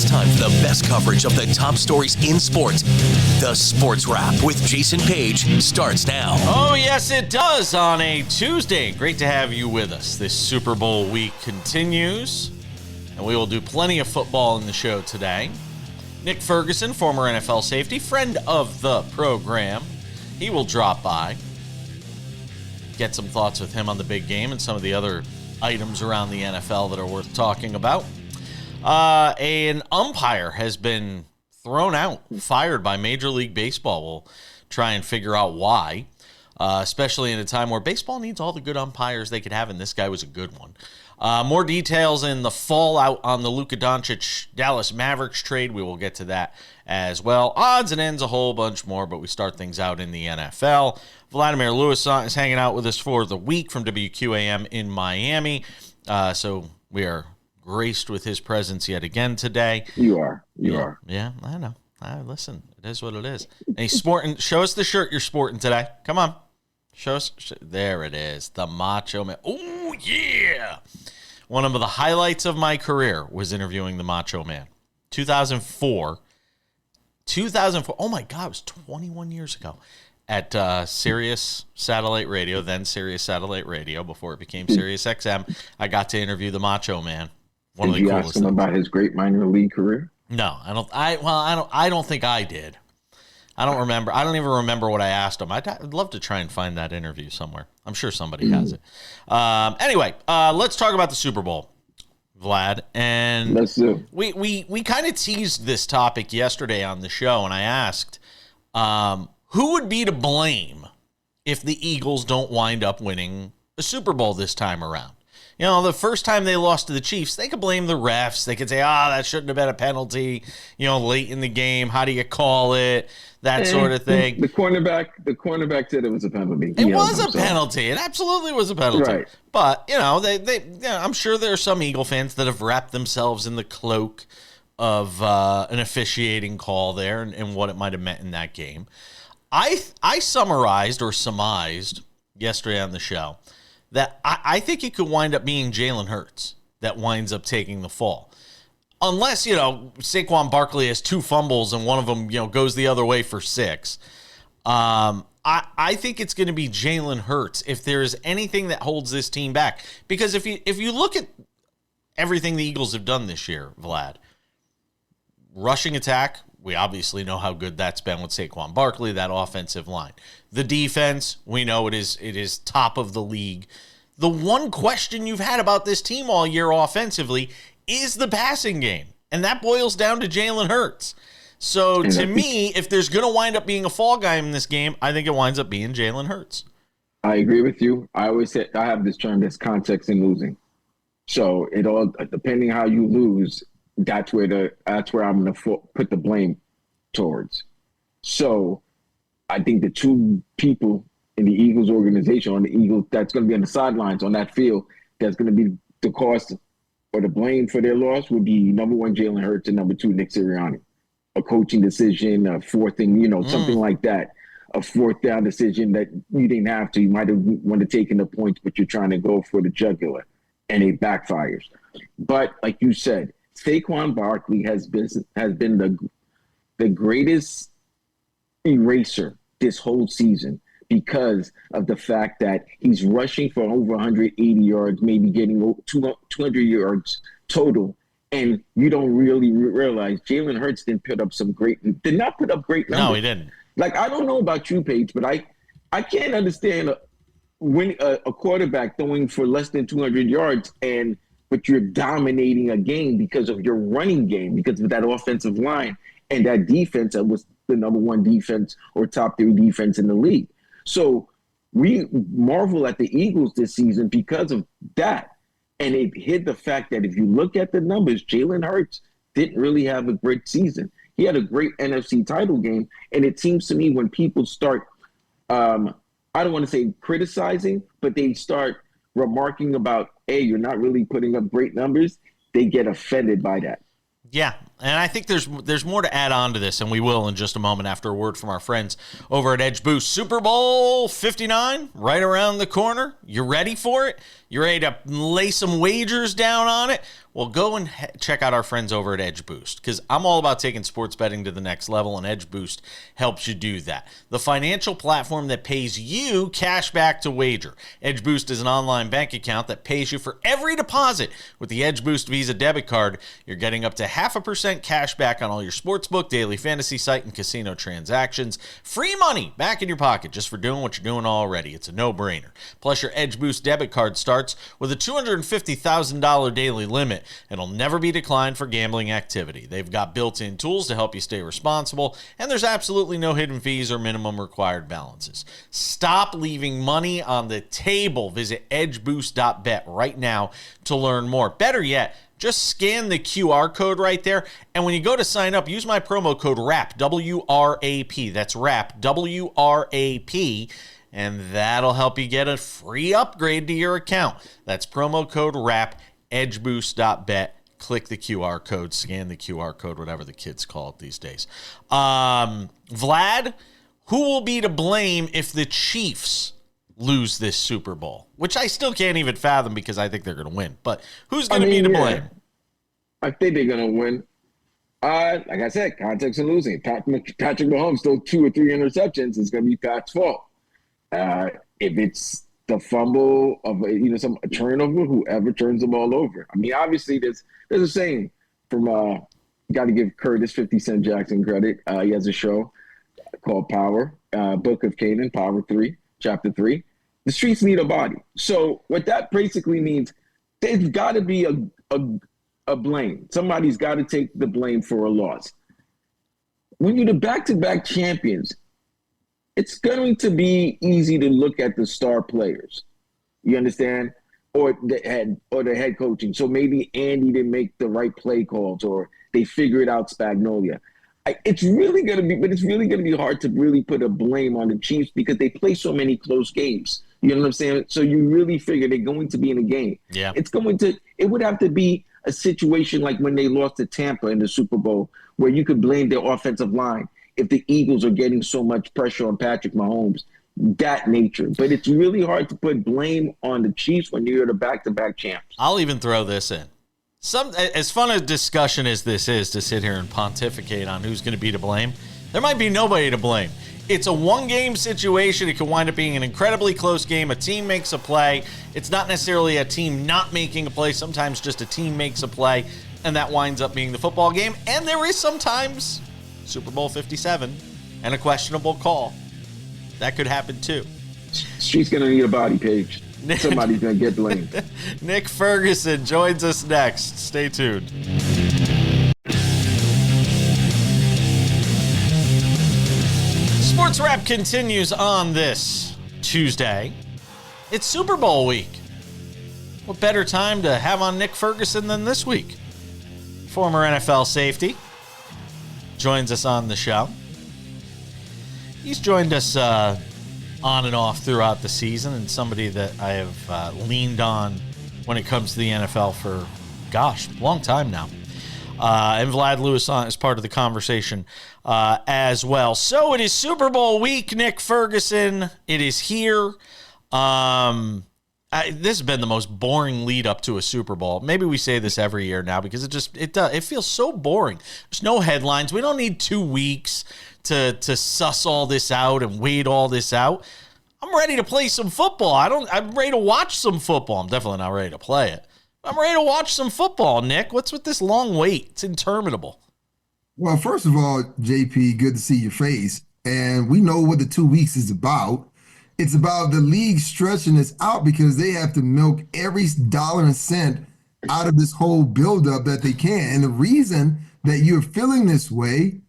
It's time for the best coverage of the top stories in sports. The Sports Wrap with Jason Page starts now. Oh, yes, it does on a Tuesday. Great to have you with us. This Super Bowl week continues, and we will do plenty of football in the show today. Nick Ferguson, former NFL safety, friend of the program, he will drop by, get some thoughts with him on the big game and some of the other items around the NFL that are worth talking about. An umpire has been thrown out, fired by Major League Baseball. We'll try and figure out why, especially in a time where baseball needs all the good umpires they could have, and this guy was a good one. More details in the fallout on the Luka Dončić Dallas Mavericks trade. We will get to that as well. Odds and ends, a whole bunch more, but we start things out in the NFL. Vladimir Lewis is hanging out with us for the week from WQAM in Miami. So we are graced with his presence yet again today. You are. Yeah, I know. Listen, it is what it is. And he's sporting. Show us the shirt you're sporting today. Come on. Show us. There it is. The Macho Man. Oh, yeah. One of the highlights of my career was interviewing the Macho Man. 2004. Oh, my God. It was 21 years ago. At Sirius Satellite Radio, then Sirius Satellite Radio, before it became Sirius XM, I got to interview the Macho Man. Did you ask him about his great minor league career? No, I don't think I did. I don't remember. I don't even remember what I asked him. I'd love to try and find that interview somewhere. I'm sure somebody has it. Anyway, let's talk about the Super Bowl, Vlad. And let's do. We kind of teased this topic yesterday on the show, and I asked, who would be to blame if the Eagles don't wind up winning the Super Bowl this time around? You know, the first time they lost to the Chiefs, they could blame the refs. They could say, that shouldn't have been a penalty, late in the game. How do you call it? That sort of thing. The cornerback said it was a penalty. It was a penalty. It absolutely was a penalty. Right. But, I'm sure there are some Eagle fans that have wrapped themselves in the cloak of an officiating call there and what it might have meant in that game. I summarized or surmised yesterday on the show that I think it could wind up being Jalen Hurts that winds up taking the fall. Unless, Saquon Barkley has 2 fumbles and one of them, goes the other way for 6. I think it's going to be Jalen Hurts if there is anything that holds this team back. Because if you look at everything the Eagles have done this year, Vlad, rushing attack, we obviously know how good that's been with Saquon Barkley, that offensive line. The defense, we know it is top of the league. The one question you've had about this team all year offensively is the passing game, and that boils down to Jalen Hurts. So to me, if there's going to wind up being a fall guy in this game, I think it winds up being Jalen Hurts. I agree with you. I always say I have this term that's context in losing. So it all, depending how you lose, that's where I'm going to put the blame towards. So I think the 2 people in the Eagles organization, on the Eagles, that's going to be on the sidelines on that field, that's going to be the cost or the blame for their loss would be number 1, Jalen Hurts, and number 2, Nick Sirianni. A coaching decision, a fourthing, something like that. A 4th down decision that you didn't have to. You might have wanted to take in the points, but you're trying to go for the jugular, and it backfires. But like you said, Saquon Barkley has been the greatest eraser this whole season because of the fact that he's rushing for over 180 yards, maybe getting 200 yards total, and you don't really realize Jalen Hurts did not put up great numbers. No, he didn't. Like, I don't know about you, Paige, but I can't understand when a quarterback throwing for less than 200 yards but you're dominating a game because of your running game, because of that offensive line and that defense that was the number 1 defense or top 3 defense in the league. So we marvel at the Eagles this season because of that. And it hid the fact that if you look at the numbers, Jalen Hurts didn't really have a great season. He had a great NFC title game. And it seems to me when people start, I don't want to say criticizing, but they start remarking about, hey, you're not really putting up great numbers, they get offended by that. Yeah, And I think there's more to add on to this, and we will in just a moment after a word from our friends over at Edge Boost. Super Bowl 59, right around the corner. You ready for it? You ready to lay some wagers down on it? Well, go and check out our friends over at Edge Boost, because I'm all about taking sports betting to the next level, and Edge Boost helps you do that. The financial platform that pays you cash back to wager. Edge Boost is an online bank account that pays you for every deposit. With the Edge Boost Visa debit card, you're getting up to 0.5% cash back on all your sportsbook, daily fantasy site, and casino transactions. Free money back in your pocket just for doing what you're doing already. It's a no-brainer. Plus, your Edge Boost debit card starts with a $250,000 daily limit and will never be declined for gambling activity. They've got built-in tools to help you stay responsible, and there's absolutely no hidden fees or minimum required balances. Stop leaving money on the table. Visit edgeboost.bet right now to learn more. Better yet, just scan the QR code right there, and when you go to sign up, use my promo code WRAP, W-R-A-P. That's WRAP, W-R-A-P, and that'll help you get a free upgrade to your account. That's promo code WRAP, edgeboost.bet. Click the QR code, scan the QR code, whatever the kids call it these days. Vlad, who will be to blame if the Chiefs lose this Super Bowl? Which I still can't even fathom because I think they're going to win. But who's going to be to blame? I think they're going to win. Like I said, context and losing. Patrick Mahomes still 2 or 3 interceptions. It's going to be Pat's fault. If it's the fumble of some turnover, whoever turns the ball over. I mean, obviously there's a saying from got to give Curtis 50 Cent Jackson credit. He has a show called Power, Book of Canaan, Power 3, Chapter 3. The streets need a body. So what that basically means, there's got to be a blame. Somebody's got to take the blame for a loss. When you're the back-to-back champions, it's going to be easy to look at the star players. You understand? Or the head coaching. So maybe Andy didn't make the right play calls, or they figured out Spagnolia. It's really going to be hard to really put a blame on the Chiefs because they play so many close games. You know what I'm saying? So you really figure they're going to be in a game. Yeah. It would have to be a situation like when they lost to Tampa in the Super Bowl, where you could blame their offensive line if the Eagles are getting so much pressure on Patrick Mahomes, that nature. But it's really hard to put blame on the Chiefs when you're the back-to-back champs. I'll even throw this in. As fun a discussion as this is to sit here and pontificate on who's going to be to blame, there might be nobody to blame. It's a one-game situation. It can wind up being an incredibly close game. A team makes a play. It's not necessarily a team not making a play. Sometimes just a team makes a play, and that winds up being the football game. And there is sometimes Super Bowl 57 and a questionable call. That could happen too. She's going to need a body, Paige. Somebody's going to get blamed. Nick Ferguson joins us next. Stay tuned. SportsWrap continues on this Tuesday. It's Super Bowl week. What better time to have on Nick Ferguson than this week? Former NFL safety joins us on the show. He's joined us on and off throughout the season, and somebody that I have leaned on when it comes to the NFL for, a long time now. And Vlad Lewis is part of the conversation as well. So it is Super Bowl week, Nick Ferguson. It is here. This has been the most boring lead up to a Super Bowl. Maybe we say this every year now because it feels so boring. There's no headlines. We don't need 2 weeks to suss all this out and wait all this out. I'm ready to play some football. I'm ready to watch some football. I'm definitely not ready to play it. I'm ready to watch some football, Nick. What's with this long wait? It's interminable. Well, first of all, JP, good to see your face. And we know what the 2 weeks is about. It's about the league stretching this out because they have to milk every dollar and cent out of this whole buildup that they can. And the reason that you're feeling this way,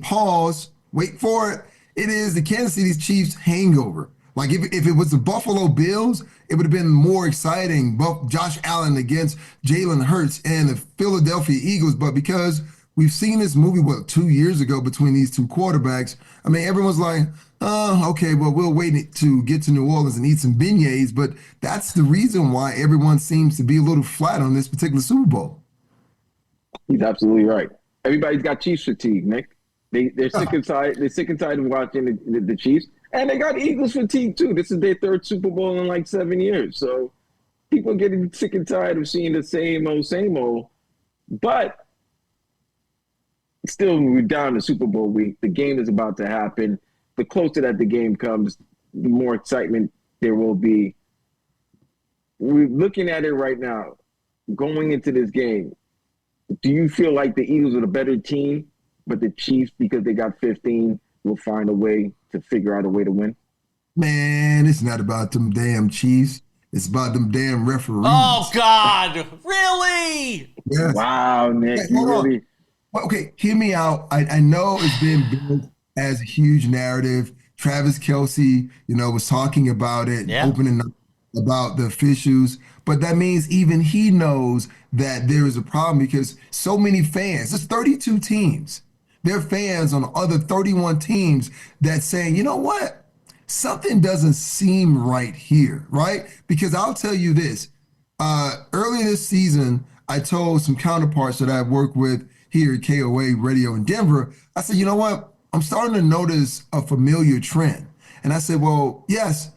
pause, wait for it, it is the Kansas City Chiefs hangover. Like if it was the Buffalo Bills, it would have been more exciting. Josh Allen against Jalen Hurts and the Philadelphia Eagles. But because we've seen this movie, 2 years ago between these two quarterbacks, everyone's like, okay, well, we'll wait to get to New Orleans and eat some beignets. But that's the reason why everyone seems to be a little flat on this particular Super Bowl. He's absolutely right. Everybody's got Chiefs fatigue, Nick. They're sick and tired. They're sick and tired of watching the Chiefs, and they got Eagles fatigue too. This is their third Super Bowl in like 7 years, so people are getting sick and tired of seeing the same old. But still, we're down to Super Bowl week. The game is about to happen. The closer that the game comes, the more excitement there will be. We're looking at it right now. Going into this game, do you feel like the Eagles are the better team, but the Chiefs, because they got 15, will find a way to figure out a way to win? Man, it's not about them damn Chiefs. It's about them damn referees. Oh, God. Really? Yes. Wow, Nick. Hey, You really... Well, okay, hear me out. I know it's been built as a huge narrative. Travis Kelce, was talking about it, opening up about the officials. But that means even he knows that there is a problem because so many fans, there's 32 teams. There are fans on the other 31 teams that saying, you know what? Something doesn't seem right here, right? Because I'll tell you this. Earlier this season, I told some counterparts that I work with here at KOA Radio in Denver, I said, you know what? I'm starting to notice a familiar trend. And I said, well, yes,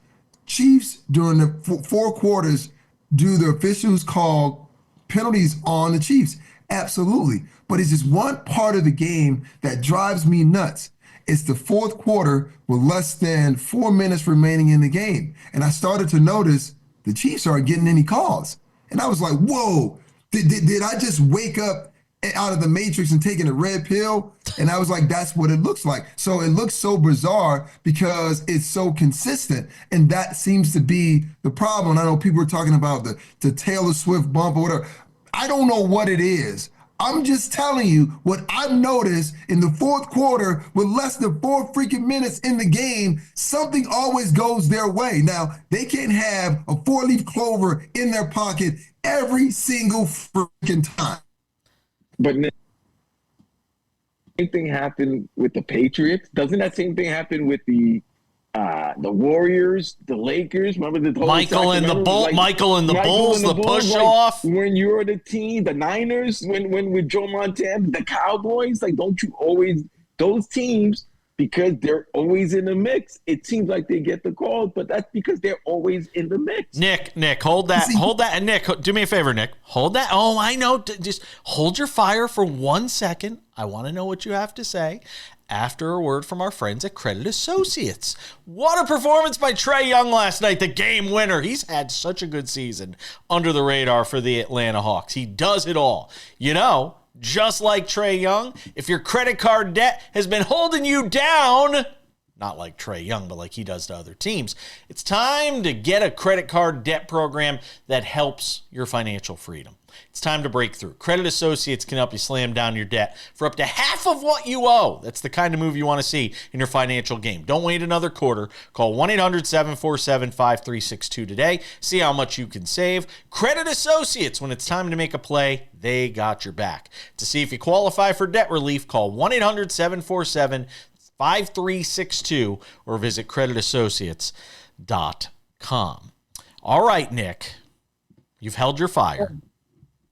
Chiefs during the four quarters, do the officials call penalties on the Chiefs? Absolutely. But it's just one part of the game that drives me nuts. It's the fourth quarter with less than 4 minutes remaining in the game. And I started to notice the Chiefs aren't getting any calls. And I was like, whoa, did I just wake up out of the Matrix and taking a red pill? And I was like, that's what it looks like. So it looks so bizarre because it's so consistent. And that seems to be the problem. I know people are talking about the Taylor Swift bump or whatever. I don't know what it is. I'm just telling you what I've noticed in the fourth quarter with less than 4 freaking minutes in the game, something always goes their way. Now, they can't have a 4-leaf clover in their pocket every single freaking time. But same thing happened with the Patriots. Doesn't that same thing happen with the Warriors, the Lakers? Remember the Michael and the Bulls, the push off. When you're the team, the Niners, when with Joe Montana, the Cowboys, like don't you always those teams, because they're always in the mix. It seems like they get the calls, but that's because they're always in the mix. Nick, hold that. And Nick, do me a favor, Nick. Hold that. Oh, I know. Just hold your fire for 1 second. I want to know what you have to say after a word from our friends at Credit Associates. What a performance by Trae Young last night, the game winner. He's had such a good season under the radar for the Atlanta Hawks. He does it all. Just like Trae Young, if your credit card debt has been holding you down, not like Trae Young, but like he does to other teams, it's time to get a credit card debt program that helps your financial freedom. It's time to break through. Credit Associates can help you slam down your debt for up to half of what you owe. That's the kind of move you want to see in your financial game. Don't wait another quarter. Call 1-800-747-5362 today. See how much you can save. Credit Associates, when it's time to make a play, they got your back. To see if you qualify for debt relief, call 1-800-747-5362 or visit creditassociates.com. All right, Nick, you've held your fire.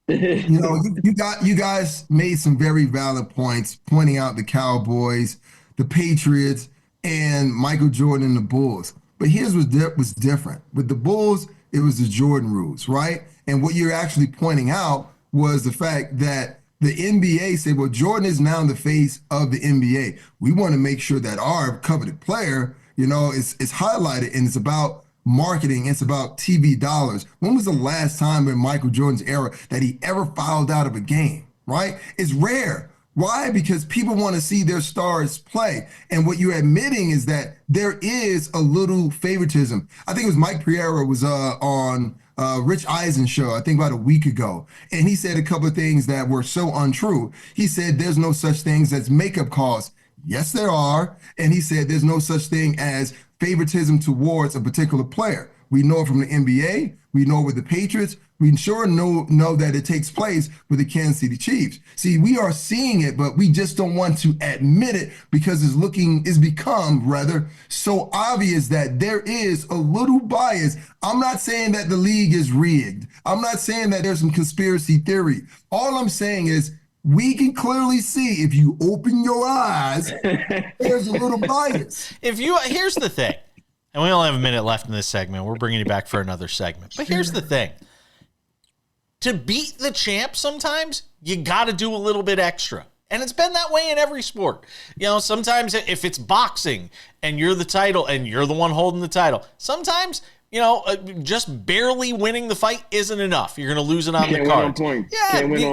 You guys made some very valid points, pointing out the Cowboys, the Patriots, and Michael Jordan and the Bulls. But here's what was different. With the Bulls, it was the Jordan rules, right? And what you're actually pointing out was the fact that the NBA said, well, Jordan is now the face of the NBA. We want to make sure that our coveted player, is highlighted, and it's about marketing. It's about TV dollars. When was the last time in Michael Jordan's era that he ever fouled out of a game, right? It's rare. Why? Because people want to see their stars play. And what you're admitting is that there is a little favoritism. I think it was Mike Pereira was on Rich Eisen show, I think about a week ago. And he said a couple of things that were so untrue. He said there's no such things as makeup calls. Yes, there are. And he said there's no such thing as favoritism towards a particular player. We know it from the NBA. We know it with the Patriots. We sure know that it takes place with the Kansas City Chiefs. See, we are seeing it, but we just don't want to admit it because it's become rather so obvious that there is a little bias. I'm not saying that the league is rigged. I'm not saying that there's some conspiracy theory. All I'm saying is we can clearly see if you open your eyes, there's a little bias. Here's the thing, and we only have a minute left in this segment. We're bringing you back for another segment. But here's the thing. To beat the champ sometimes, you got to do a little bit extra. And it's been that way in every sport. Sometimes if it's boxing and you're the title and you're the one holding the title, sometimes, just barely winning the fight isn't enough. You're going to lose it on the card. Can't win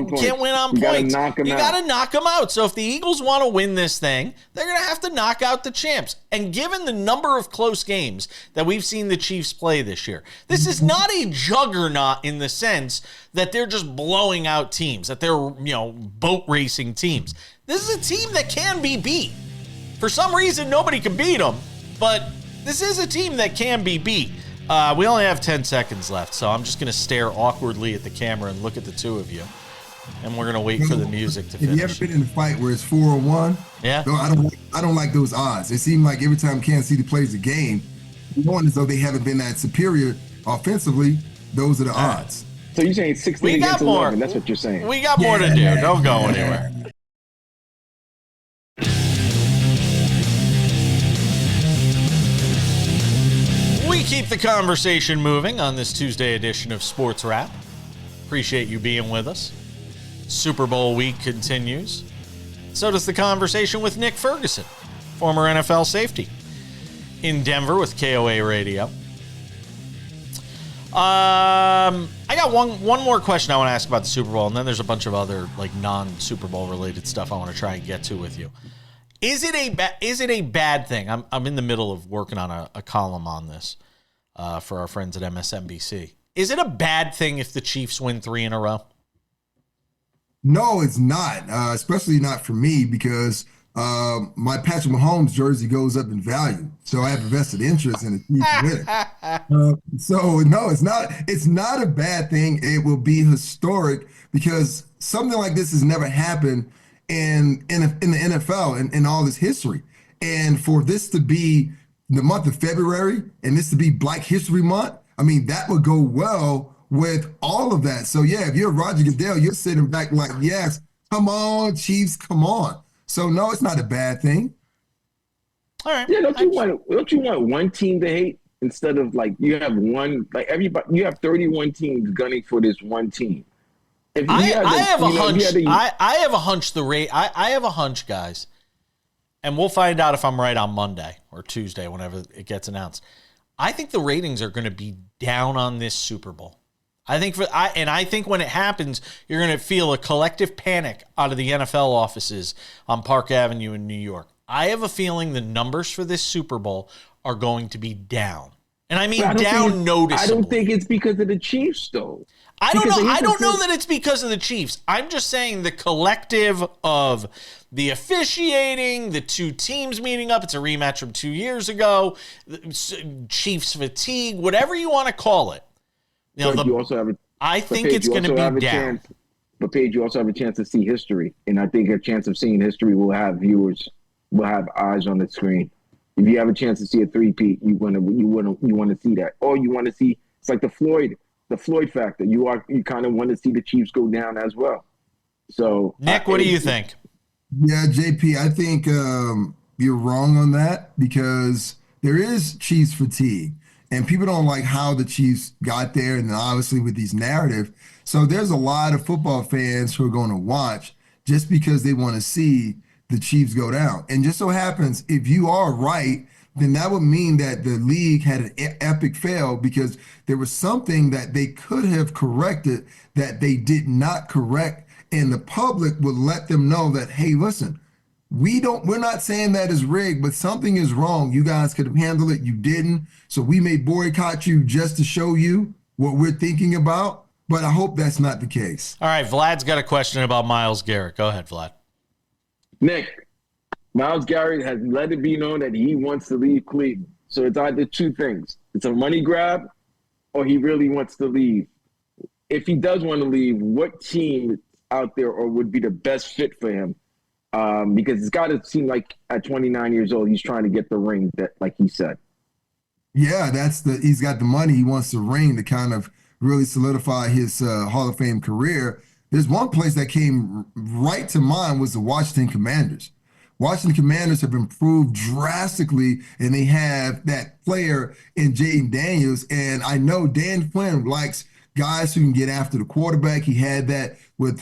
on points. You got to knock them out. So if the Eagles want to win this thing, they're going to have to knock out the champs. And given the number of close games that we've seen the Chiefs play this year, this is not a juggernaut in the sense that they're just blowing out teams, that they're, boat racing teams. This is a team that can be beat. For some reason, nobody can beat them, but this is a team that can be beat. We only have 10 seconds left, so I'm just going to stare awkwardly at the camera and look at the two of you. And we're going to wait for the music to finish. Have you ever been in a fight where it's 4-1? Yeah. No, I don't like those odds. It seems like every time Kansas City plays a game, one as though they haven't been that superior offensively. Those are the odds. So you're saying 16 against 11. That's what you're saying. We got more to do. Don't go anywhere. We keep the conversation moving on this Tuesday edition of SportsWrap. Appreciate you being with us. Super Bowl week continues. So does the conversation with Nick Ferguson, former NFL safety, in Denver with KOA Radio. I got one more question I want to ask about the Super Bowl, and then there's a bunch of other non-Super Bowl related stuff I want to try and get to with you. Is it a bad thing? I'm in the middle of working on a column on this for our friends at MSNBC. Is it a bad thing if the Chiefs win 3 in a row? No, it's not, especially not for me because my Patrick Mahomes jersey goes up in value. So I have a vested interest in the Chiefs winning. So no, it's not. It's not a bad thing. It will be historic because something like this has never happened in the NFL in all this history. And for this to be the month of February and this to be Black History Month, I mean, that would go well with all of that. So yeah, if you're Roger Goodell, you're sitting back like, yes, come on, Chiefs, come on. So no, it's not a bad thing. All right. Yeah, don't you want one team to hate instead of you have one, everybody, you have 31 teams gunning for this one team. I have a hunch. I have a hunch. I have a hunch, guys, and we'll find out if I'm right on Monday or Tuesday, whenever it gets announced. I think the ratings are going to be down on this Super Bowl. I think when it happens, you're going to feel a collective panic out of the NFL offices on Park Avenue in New York. I have a feeling the numbers for this Super Bowl are going to be down. And I mean down noticeably. I don't think it's because of the Chiefs, though. I don't know that it's because of the Chiefs. I'm just saying the collective of the officiating, the two teams meeting up. It's a rematch from 2 years ago. Chiefs fatigue, whatever you want to call it. I think it's going to be down. But Paige, you also have a chance to see history, and I think a chance of seeing history will have viewers, will have eyes on the screen. If you have a chance to see a three-peat, you want to see that, or you want to see. It's like the Floyd factor. You kind of want to see the Chiefs go down as well. So, Nick, what do you think? Yeah, JP, I think you're wrong on that because there is Chiefs fatigue. And people don't like how the Chiefs got there, and obviously with these narrative. So there's a lot of football fans who are going to watch just because they want to see the Chiefs go down. And just so happens, if you are right, then that would mean that the league had an epic fail because there was something that they could have corrected that they did not correct. And the public would let them know that, hey, listen, we're not saying that is rigged, but something is wrong. You guys could have handled it. You didn't. So we may boycott you just to show you what we're thinking about. But I hope that's not the case. All right. Vlad's got a question about Myles Garrett. Go ahead, Vlad. Nick, Myles Garrett has let it be known that he wants to leave Cleveland. So it's either two things. It's a money grab or he really wants to leave. If he does want to leave, what team out there or would be the best fit for him? Because it's got to seem like at 29 years old, he's trying to get the ring that, like he said. Yeah, he's got the money. He wants the ring to kind of really solidify his Hall of Fame career. There's one place that came right to mind was the Washington Commanders. Washington Commanders have improved drastically, and they have that player in Jaden Daniels. And I know Dan Quinn likes guys who can get after the quarterback. He had that with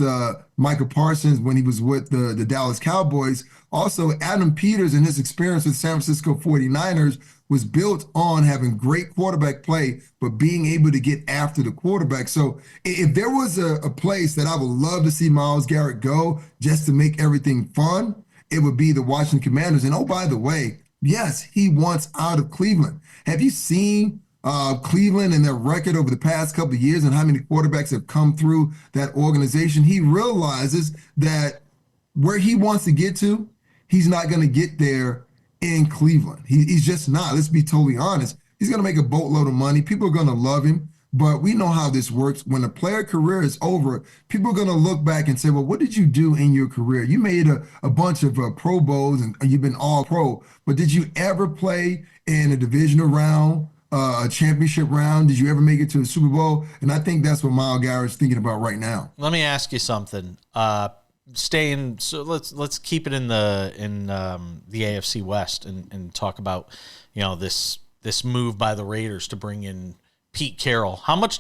Michael Parsons when he was with the Dallas Cowboys. Also, Adam Peters and his experience with San Francisco 49ers was built on having great quarterback play, but being able to get after the quarterback. So if there was a place that I would love to see Myles Garrett go just to make everything fun, it would be the Washington Commanders. And oh, by the way, yes, he wants out of Cleveland. Have you seen Cleveland and their record over the past couple of years and how many quarterbacks have come through that organization? He realizes that where he wants to get to, he's not going to get there in Cleveland. He's just not. Let's be totally honest. He's going to make a boatload of money. People are going to love him. But we know how this works. When a player career is over, people are going to look back and say, well, what did you do in your career? You made a bunch of Pro Bowls and you've been all pro, but did you ever play in a divisional round, a championship round? Did you ever make it to a Super Bowl? And I think that's what Myles Garrett's thinking about right now. Let me ask you something. So let's keep it in the AFC West and talk about, this move by the Raiders to bring in Pete Carroll. Look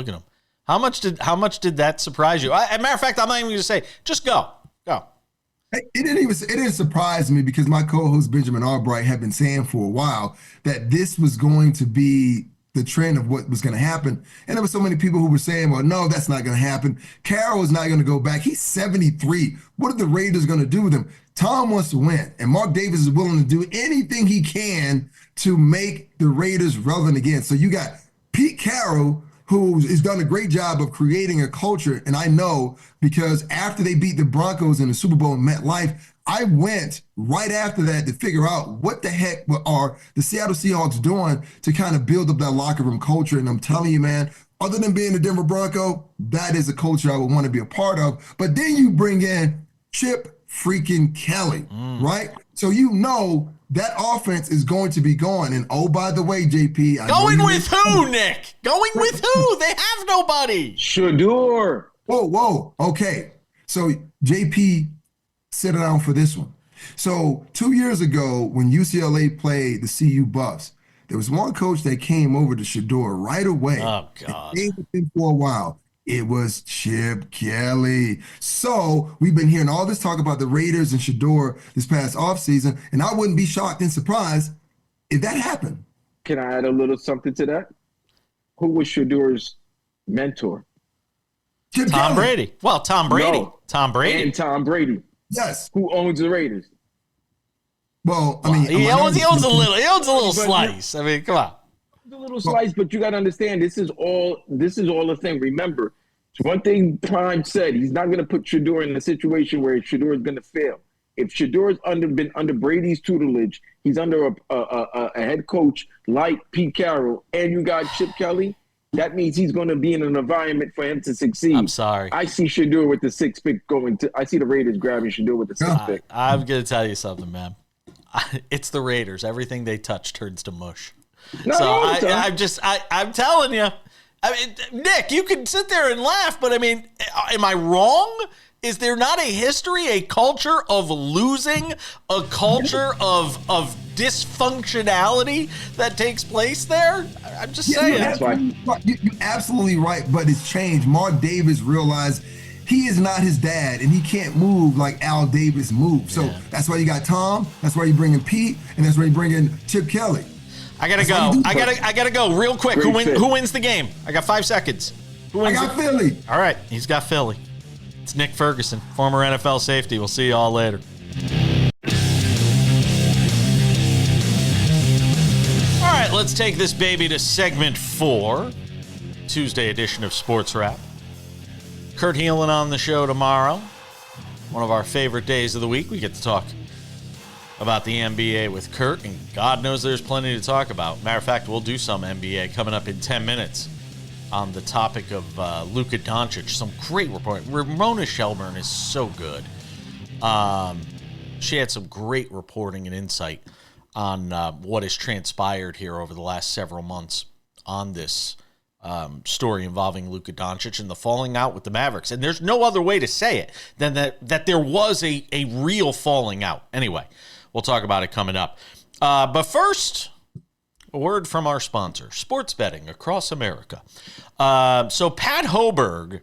at him. How much did that surprise you? As a matter of fact, I'm not even going to say, just go. It didn't surprise me because my co-host Benjamin Albright had been saying for a while that this was going to be the trend of what was going to happen. And there were so many people who were saying, well, no, that's not going to happen. Carroll is not going to go back. He's 73. What are the Raiders going to do with him? Tom wants to win, and Mark Davis is willing to do anything he can to make the Raiders relevant again. So you got Pete Carroll, who has done a great job of creating a culture. And I know because after they beat the Broncos in the Super Bowl in MetLife, I went right after that to figure out what the heck are the Seattle Seahawks doing to kind of build up that locker room culture. And I'm telling you, man, other than being a Denver Bronco, that is a culture I would want to be a part of. But then you bring in Chip freaking Kelly, right? So that offense is going to be going. And oh, by the way, JP. Going with who, Nick? Going with who? They have nobody. Shador. Whoa. Okay. So JP, sit down for this one. So 2 years ago, when UCLA played the CU Buffs, there was one coach that came over to Shador right away. Oh, God. Stayed with him for a while. It was Chip Kelly. So we've been hearing all this talk about the Raiders and Shador this past offseason, and I wouldn't be shocked and surprised if that happened. Can I add a little something to that? Who was Shador's mentor? Chip Tom Kelly. Brady. Well, Tom Brady. No. Tom Brady. And Tom Brady. Yes. Who owns the Raiders? Well, I mean, he owns a little slice. I mean, come on. A little slice, but you got to understand this is all a thing. Remember, one thing Prime said, he's not going to put Shador in a situation where Shador is going to fail. If Shador's been under Brady's tutelage, he's under a head coach like Pete Carroll, and you got Chip Kelly, that means he's going to be in an environment for him to succeed. I'm sorry. I see Shador with the 6th pick I see the Raiders grabbing Shador with the 6th pick. I'm going to tell you something, man. It's the Raiders. Everything they touch turns to mush. No, so I'm telling you. I mean, Nick, you can sit there and laugh, but I mean, am I wrong? Is there not a history, a culture of losing, a culture of dysfunctionality that takes place there? I'm just saying. You're absolutely right, but it's changed. Mark Davis realized he is not his dad, and he can't move like Al Davis moved. So that's why you got Tom. That's why you bring in Pete, and that's why you bring in Chip Kelly. I gotta go real quick. Who wins the game? I got 5 seconds. Who wins? I got Philly. All right, he's got Philly. It's Nick Ferguson, former NFL safety. We'll see you all later. All right, let's take this baby to segment 4, Tuesday edition of SportsWrap. Kurt Heelan on the show tomorrow. One of our favorite days of the week. We get to talk about the NBA with Kurt, and God knows there's plenty to talk about. Matter of fact, we'll do some NBA coming up in 10 minutes on the topic of Luka Dončić. Some great reporting. Ramona Shelburne is so good. She had some great reporting and insight on what has transpired here over the last several months on this story involving Luka Dončić and the falling out with the Mavericks. And there's no other way to say it than that there was a real falling out. Anyway, we'll talk about it coming up. But first, a word from our sponsor, sports betting across America. So Pat Hoberg,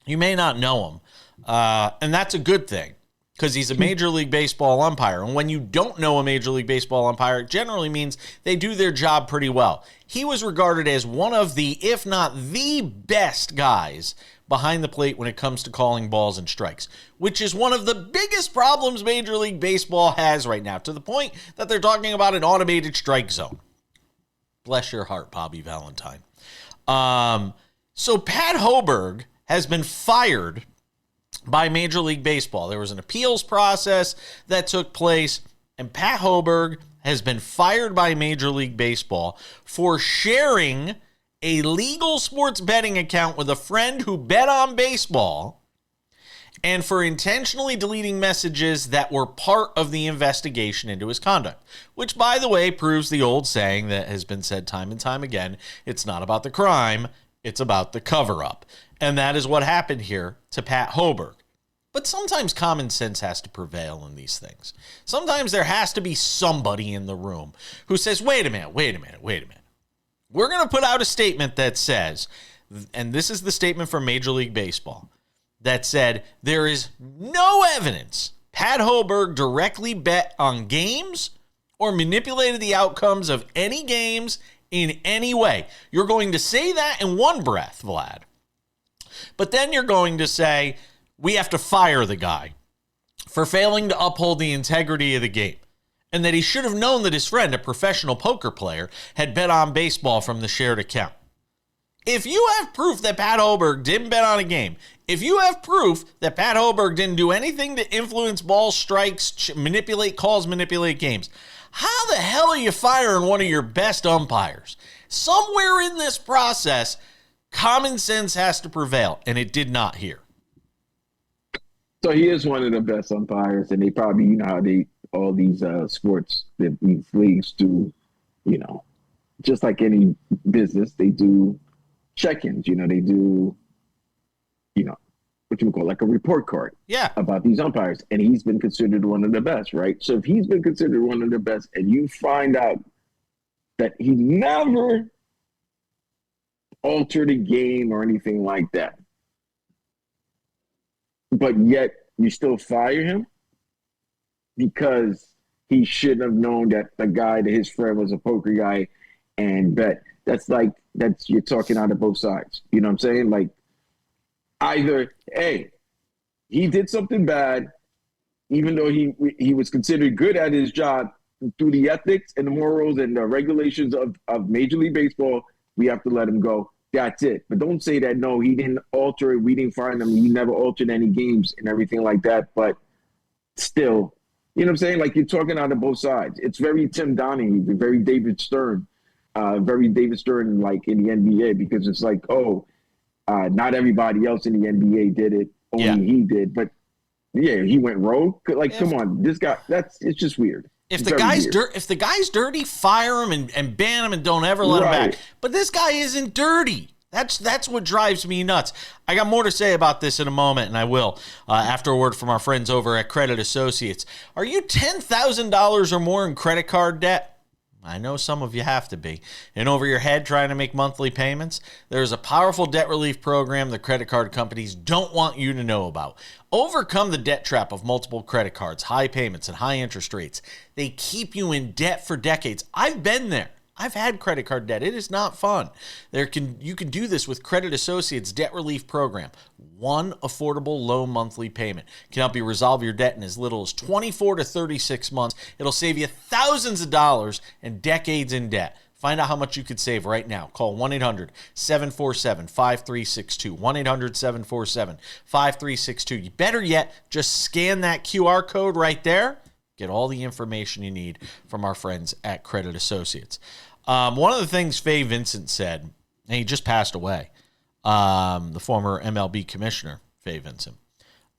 you may not know him, and that's a good thing because he's a Major League Baseball umpire. And when you don't know a Major League Baseball umpire, it generally means they do their job pretty well. He was regarded as one of the, if not the best guys behind the plate when it comes to calling balls and strikes, which is one of the biggest problems Major League Baseball has right now, to the point that they're talking about an automated strike zone. Bless your heart, Bobby Valentine. So Pat Hoberg has been fired by Major League Baseball. There was an appeals process that took place, and Pat Hoberg has been fired by Major League Baseball for sharing a legal sports betting account with a friend who bet on baseball and for intentionally deleting messages that were part of the investigation into his conduct, which, by the way, proves the old saying that has been said time and time again, it's not about the crime, it's about the cover-up. And that is what happened here to Pat Hoberg. But sometimes common sense has to prevail in these things. Sometimes there has to be somebody in the room who says, wait a minute. We're going to put out a statement that says, and this is the statement from Major League Baseball, that said there is no evidence Pat Hoberg directly bet on games or manipulated the outcomes of any games in any way. You're going to say that in one breath, Vlad. But then you're going to say, we have to fire the guy for failing to uphold the integrity of the game, and that he should have known that his friend, a professional poker player, had bet on baseball from the shared account. If you have proof that Pat Hoberg didn't bet on a game, if you have proof that Pat Hoberg didn't do anything to influence ball strikes, manipulate calls, manipulate games, how the hell are you firing one of your best umpires? Somewhere in this process, common sense has to prevail, and it did not here. So he is one of the best umpires, and they probably, you know how all these sports, that these leagues do, you know, just like any business, they do check-ins, you know, they do, you know, what you would call like a report card about these umpires, and he's been considered one of the best, right? So if he's been considered one of the best, and you find out that he never altered a game or anything like that, but yet you still fire him because he shouldn't have known that the guy, that his friend was a poker guy and bet. You're talking out of both sides. You know what I'm saying? Like, either, hey, he did something bad, even though he was considered good at his job through the ethics and the morals and the regulations of Major League Baseball, we have to let him go. That's it. But don't say that, no, he didn't alter it. We didn't find him. He never altered any games and everything like that. But still, you know what I'm saying? Like, you're talking out of both sides. It's very Tim Donaghy, very David Stern, like in the NBA, because it's like, not everybody else in the NBA did it. Only he did. But yeah, he went rogue. Like, come on, this guy, it's just weird. If the guy's dirty, fire him and ban him and don't ever let him back. But this guy isn't dirty. That's what drives me nuts. I got more to say about this in a moment, and I will after a word from our friends over at Credit Associates. Are you $10,000 or more in credit card debt? I know some of you have to be. And over your head trying to make monthly payments? There's a powerful debt relief program the credit card companies don't want you to know about. Overcome the debt trap of multiple credit cards, high payments, and high interest rates. They keep you in debt for decades. I've been there. I've had credit card debt. It is not fun. You can do this with Credit Associates Debt Relief Program. One affordable low monthly payment can help you resolve your debt in as little as 24 to 36 months. It'll save you thousands of dollars and decades in debt. Find out how much you could save right now. Call 1-800-747-5362. 1-800-747-5362. Better yet, just scan that QR code right there. Get all the information you need from our friends at Credit Associates. One of the things Fay Vincent said, and he just passed away, the former MLB commissioner, Fay Vincent,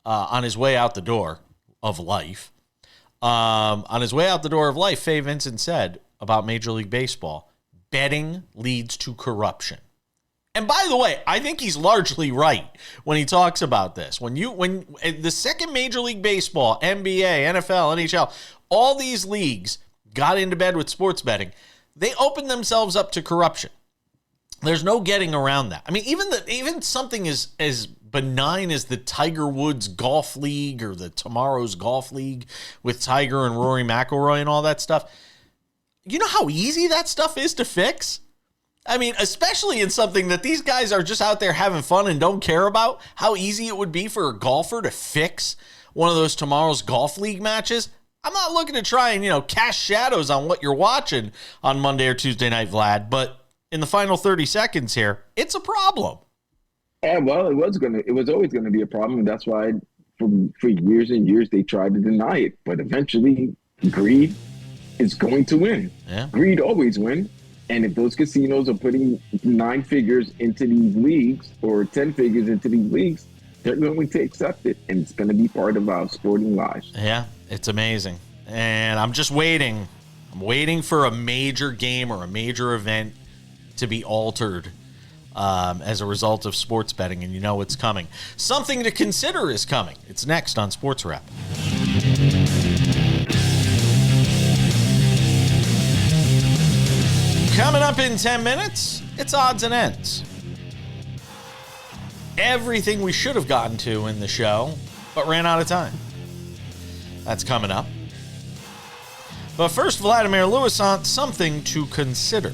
on his way out the door of life. Fay Vincent said about Major League Baseball, betting leads to corruption. And by the way, I think he's largely right when he talks about this. When the second Major League Baseball, NBA, NFL, NHL, all these leagues got into bed with sports betting, they opened themselves up to corruption. There's no getting around that. I mean, even something as benign as the Tiger Woods Golf League or the Tomorrow's Golf League with Tiger and Rory McIlroy and all that stuff. You know how easy that stuff is to fix? I mean, especially in something that these guys are just out there having fun and don't care about, how easy it would be for a golfer to fix one of those Tomorrow's Golf League matches. I'm not looking to try and, cast shadows on what you're watching on Monday or Tuesday night, Vlad, but in the final 30 seconds here, it's a problem. Yeah, well, it was always gonna be a problem. That's why for years and years they tried to deny it. But eventually, greed is going to win. Yeah. Greed always wins. And if those casinos are putting 9 figures into these leagues or 10 figures into these leagues, they're going to accept it, and it's going to be part of our sporting lives. Yeah, it's amazing. And I'm just waiting. I'm waiting for a major game or a major event to be altered as a result of sports betting, and it's coming. Something to consider is coming. It's next on SportsWrap. Coming up in 10 minutes, it's odds and ends. Everything we should have gotten to in the show, but ran out of time. That's coming up. But first, Vladimir Lewis on something to consider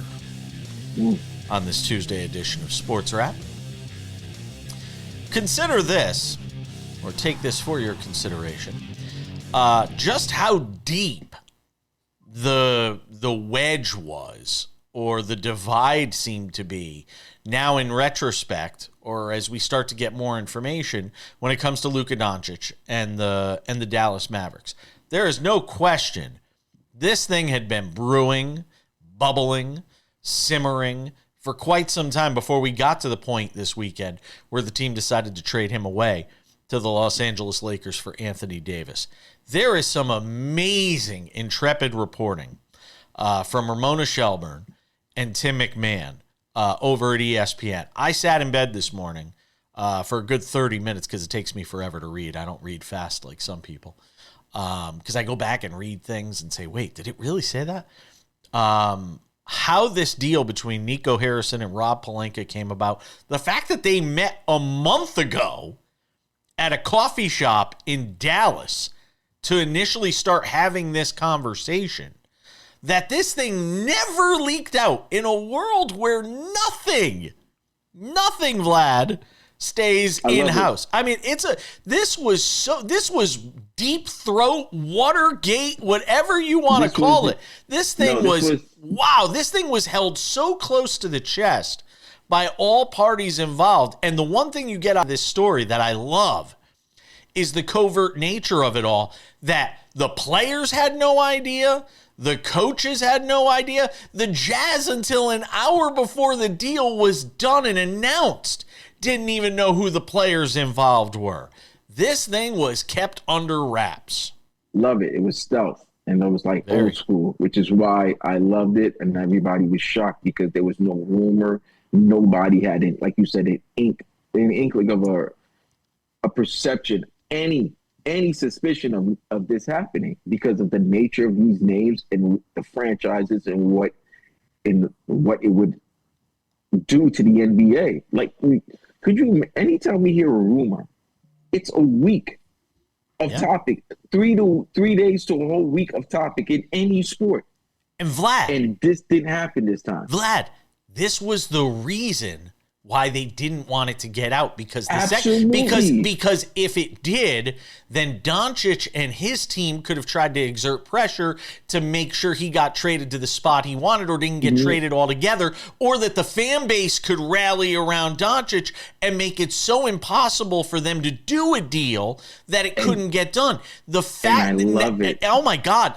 on this Tuesday edition of SportsWrap. Consider this, or take this for your consideration, just how deep the wedge was, or the divide seemed to be now in retrospect, or as we start to get more information when it comes to Luka Dončić and the Dallas Mavericks. There is no question this thing had been brewing, bubbling, simmering for quite some time before we got to the point this weekend where the team decided to trade him away to the Los Angeles Lakers for Anthony Davis. There is some amazing, intrepid reporting from Ramona Shelburne and Tim McMahon over at ESPN. I sat in bed this morning for a good 30 minutes because it takes me forever to read. I don't read fast like some people because I go back and read things and say, wait, did it really say that? How this deal between Nico Harrison and Rob Pelinka came about, the fact that they met a month ago at a coffee shop in Dallas to initially start having this conversation, that this thing never leaked out in a world where nothing, Vlad, stays in-house. I mean, this was deep throat, Watergate, whatever you want to call it. This thing this thing was held so close to the chest by all parties involved. And the one thing you get out of this story that I love is the covert nature of it all, that the players had no idea, the coaches had no idea. The Jazz, until an hour before the deal was done and announced, didn't even know who the players involved were. This thing was kept under wraps. Love it. It was stealth. And it was like old school, which is why I loved it. And everybody was shocked because there was no rumor. Nobody had it, like you said, an inkling of a perception, any suspicion of this happening because of the nature of these names and the franchises and what it would do to the NBA. Like, anytime we hear a rumor, it's a week of topic, 3 days to a whole week of topic in any sport. And Vlad. And this didn't happen this time. Vlad, this was the reason why they didn't want it to get out, because because if it did, then Dončić and his team could have tried to exert pressure to make sure he got traded to the spot he wanted or didn't get traded altogether, or that the fan base could rally around Dončić and make it so impossible for them to do a deal that it couldn't get done. The fact that, oh my God,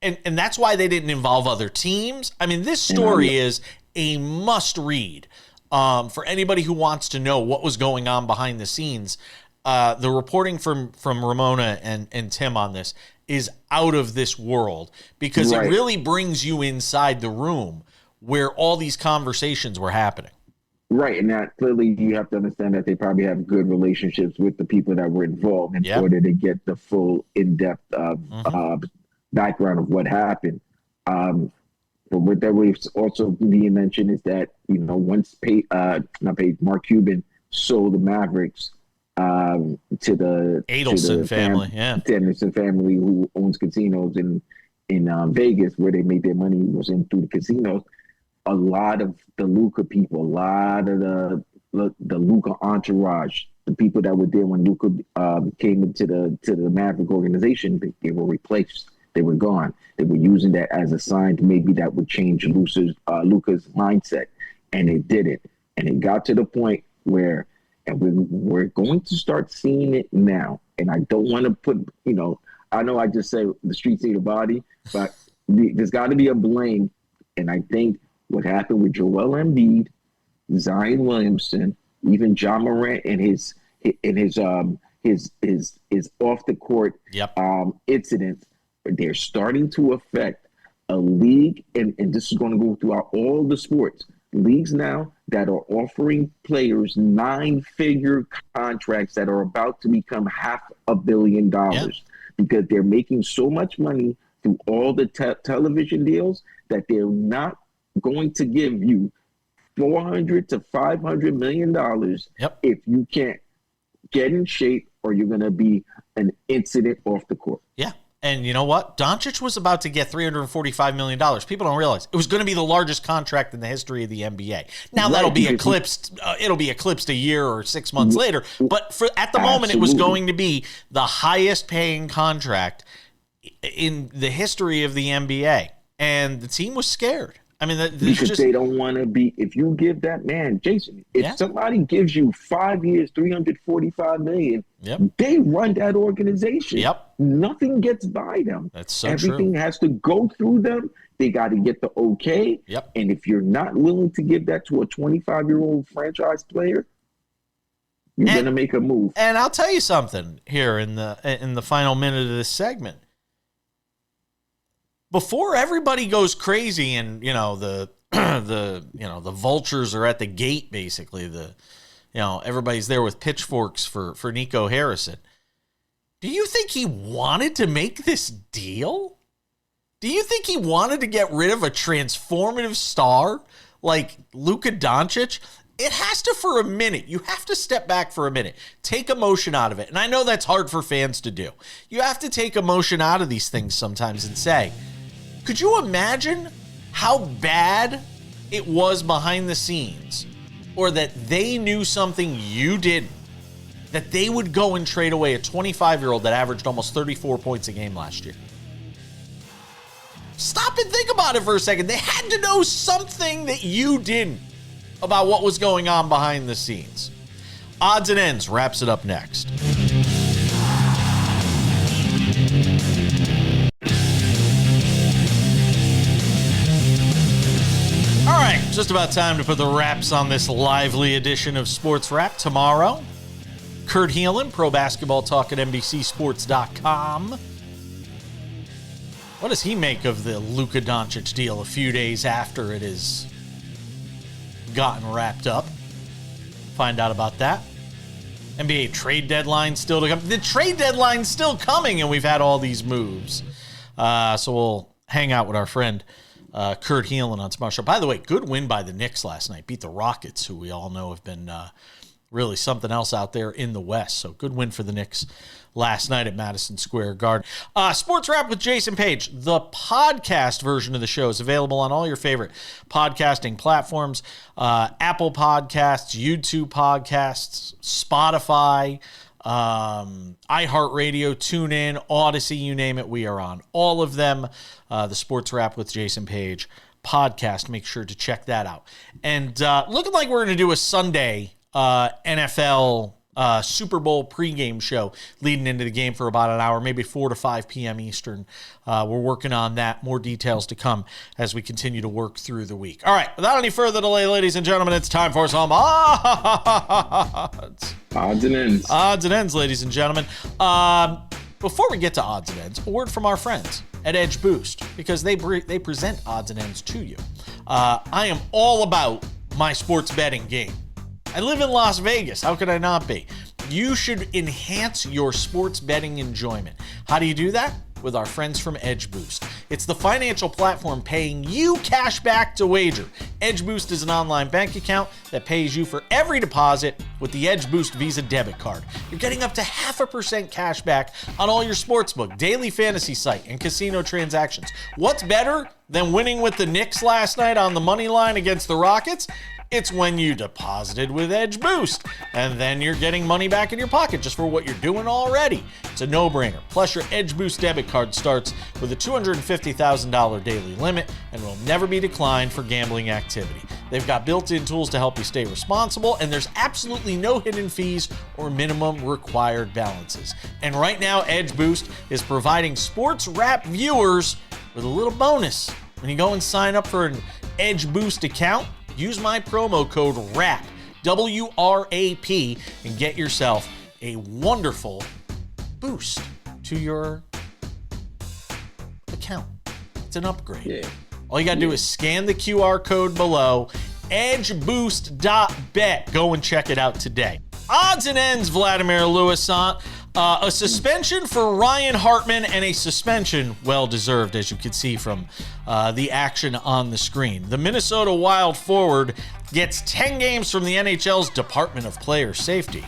and that's why they didn't involve other teams. I mean, this story is a must read. For anybody who wants to know what was going on behind the scenes, the reporting from Ramona and Tim on this is out of this world, because it really brings you inside the room where all these conversations were happening. Right, and that clearly you have to understand that they probably have good relationships with the people that were involved in order to get the full in-depth background of what happened. But what that was also being mentioned is that, once Mark Cuban sold the Mavericks to the Adelson family, Adelson family, who owns casinos in Vegas, where they made their money was in through the casinos. A lot of the Luka people, a lot of the Luka entourage, the people that were there when Luka came into the Maverick organization, they were replaced. They were gone. They were using that as a sign to maybe that would change Luka's mindset, and it didn't. And it got to the point where, and we're going to start seeing it now. And I don't want to put, I know I just say the streets need a body, but there's got to be a blame. And I think what happened with Joel Embiid, Zion Williamson, even Ja Morant and his off the court incidents, they're starting to affect a league, and this is going to go throughout all the sports leagues now that are offering players 9-figure contracts that are about to become $500 million because they're making so much money through all the television deals that they're not going to give you $400 to $500 million if you can't get in shape or you're going to be an incident off the court. Yeah. And you know what? Dončić was about to get $345 million. People don't realize it was going to be the largest contract in the history of the NBA. Now that'll be eclipsed. It'll be eclipsed a year or 6 months later. But at the moment, it was going to be the highest paying contract in the history of the NBA. And the team was scared. I mean, because they don't want to be. If you give that man, Jason, if somebody gives you 5 years, $345 million, they run that organization. Nothing gets by them. That's so Everything true. has to go through them. They got to get the okay. And if you're not willing to give that to a 25-year-old franchise player, you're going to make a move. And I'll tell you something here in the final minute of this segment. Before everybody goes crazy and the vultures are at the gate, basically everybody's there with pitchforks for Nico Harrison. Do you think he wanted to make this deal? Do you think he wanted to get rid of a transformative star like Luka Dončić? It has to for a minute. You have to step back for a minute. Take emotion out of it. And I know that's hard for fans to do. You have to take emotion out of these things sometimes and say, could you imagine how bad it was behind the scenes, or that they knew something you didn't, that they would go and trade away a 25-year-old that averaged almost 34 points a game last year? Stop and think about it for a second. They had to know something that you didn't about what was going on behind the scenes. Odds and Ends wraps it up next. All right, just about time to put the wraps on this lively edition of Sports Wrap. Tomorrow, Kurt Heelan, Pro Basketball Talk at NBCSports.com. What does he make of the Luka Dončić deal a few days after it is gotten wrapped up? Find out about that. NBA trade deadline still to come. The trade deadline's still coming, and we've had all these moves. So we'll hang out with our friend Kurt Heelan on tomorrow's show. By the way, good win by the Knicks last night. Beat the Rockets, who we all know have been really something else out there in the West. So good win for the Knicks last night at Madison Square Garden. Sports Wrap with Jason Page. The podcast version of the show is available on all your favorite podcasting platforms. Apple Podcasts, YouTube Podcasts, Spotify, iHeartRadio, TuneIn, Odyssey, you name it, we are on all of them. The Sports Wrap with Jason Page podcast. Make sure to check that out. And looking like we're going to do a Sunday NFL Super Bowl pregame show leading into the game for about an hour, maybe 4 to 5 p.m. Eastern. We're working on that. More details to come as we continue to work through the week. All right, without any further delay, ladies and gentlemen, it's time for some odds. Odds and ends. Odds and ends, ladies and gentlemen. Before we get to odds and ends, a word from our friends at Edge Boost, because they present odds and ends to you. I am all about my sports betting game. I live in Las Vegas. How could I not be? You should enhance your sports betting enjoyment. How do you do that? With our friends from Edge Boost. It's the financial platform paying you cash back to wager. Edge Boost is an online bank account that pays you for every deposit with the Edge Boost Visa debit card. You're getting up to 0.5% cash back on all your sportsbook, daily fantasy site, and casino transactions. What's better than winning with the Knicks last night on the money line against the Rockets? It's when you deposited with Edge Boost, and then you're getting money back in your pocket just for what you're doing already. It's a no-brainer. Plus, your Edge Boost debit card starts with a $250,000 daily limit and will never be declined for gambling activity. They've got built-in tools to help you stay responsible, and there's absolutely no hidden fees or minimum required balances. And right now, Edge Boost is providing SportsWrap viewers with a little bonus. When you go and sign up for an Edge Boost account, use my promo code WRAP, W-R-A-P, and get yourself a wonderful boost to your account. It's an upgrade. Yeah. All you got to do is scan the QR code below, edgeboost.bet. Go and check it out today. Odds and ends, Vladimir Lewis. A suspension for Ryan Hartman and a suspension well-deserved, as you can see from the action on the screen. The Minnesota Wild forward gets 10 games from the NHL's Department of Player Safety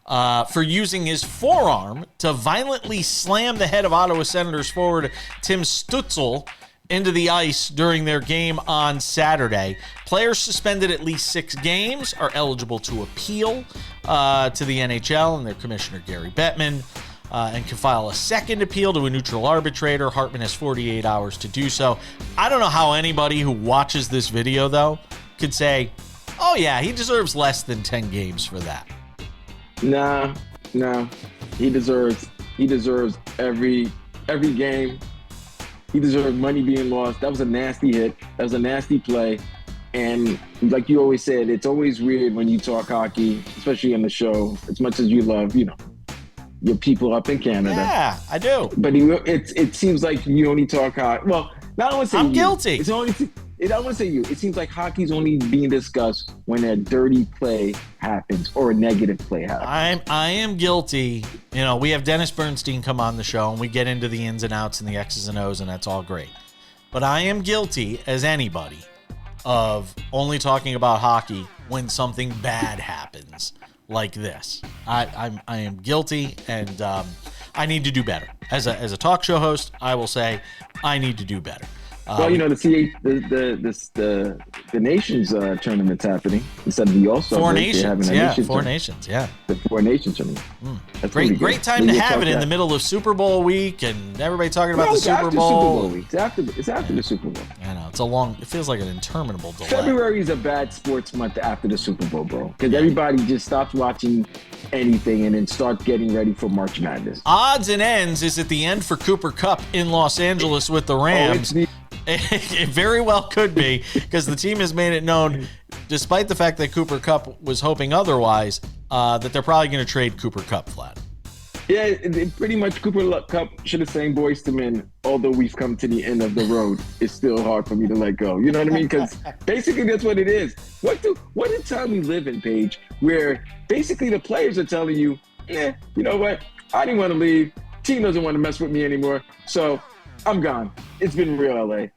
for using his forearm to violently slam the head of Ottawa Senators forward Tim Stützle into the ice during their game on Saturday. Players suspended at least 6 games are eligible to appeal to the NHL and their commissioner, Gary Bettman, and can file a second appeal to a neutral arbitrator. Hartman has 48 hours to do so. I don't know how anybody who watches this video, though, could say, oh, yeah, he deserves less than 10 games for that. Nah. He deserves every game. He deserves money being lost. That was a nasty hit. That was a nasty play. And like you always said, it's always weird when you talk hockey, especially on the show, as much as you love, your people up in Canada. Yeah, I do. But it seems like you only talk hockey. Well, not I want to say I'm guilty. I want to say you. It seems like hockey's only being discussed when a dirty play happens or a negative play happens. I am guilty. We have Dennis Bernstein come on the show, and we get into the ins and outs and the X's and O's, and that's all great. But I am guilty, as anybody, of only talking about hockey when something bad happens like this. I am guilty, and I need to do better. As a talk show host, I will say I need to do better. Well, the Nations tournament's happening instead of the All-Star. Four Nations, Four Nations. The Four Nations tournament. Great time to have it in the middle of Super Bowl week and everybody talking about the Super Bowl. It's after the Super Bowl. I know, it feels like an interminable delay. February is a bad sports month after the Super Bowl, bro, because everybody just stops watching anything and then starts getting ready for March Madness. Odds and ends is at the end for Cooper Kupp in Los Angeles with the Rams. It very well could be, because the team has made it known, despite the fact that Cooper Kupp was hoping otherwise, that they're probably going to trade Cooper Kupp, Vlad. Yeah, pretty much Cooper Kupp should have sang Boyz II Men, although we've come to the end of the road. It's still hard for me to let go. You know what I mean? Because basically that's what it is. What a time we live in, Paige, where basically the players are telling you, you know what? I didn't want to leave. Team doesn't want to mess with me anymore. So I'm gone. It's been real, LA.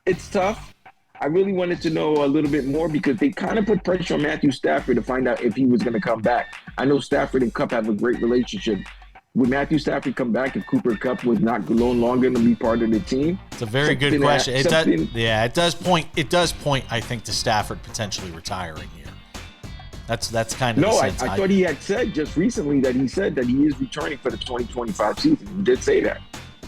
It's tough. I really wanted to know a little bit more because they kind of put pressure on Matthew Stafford to find out if he was going to come back. I know Stafford and Kupp have a great relationship. Would Matthew Stafford come back if Cooper Kupp was not no longer going to be part of the team? It's a very good question. It does point, I think, to Stafford potentially retiring here. That's kind of the sense. I thought he had said just recently that he said that he is returning for the 2025 season. He did say that.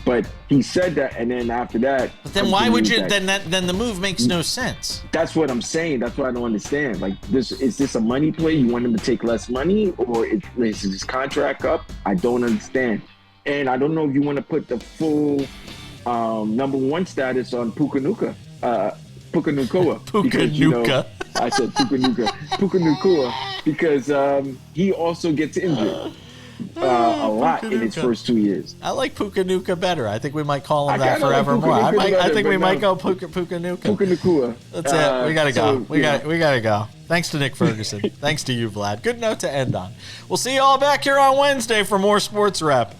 But he said that, and then after that... But then why would you... Then the move makes no sense. That's what I'm saying. That's what I don't understand. Like, is this a money play? You want him to take less money? Or is his contract up? I don't understand. And I don't know if you want to put the full number one status on Puka Nacua. Puka I said Puka Nacua. Puka Nacua, because he also gets injured. a lot in his first 2 years. I like Puka Nuka better. I think we might call him that kinda like forevermore. Puka Nuka I think better, we but might no. go Puka Nuka. Puka Nakua. That's it. We gotta go. So, We gotta go. Thanks to Nick Ferguson. Thanks to you, Vlad. Good note to end on. We'll see you all back here on Wednesday for more Sports Wrap.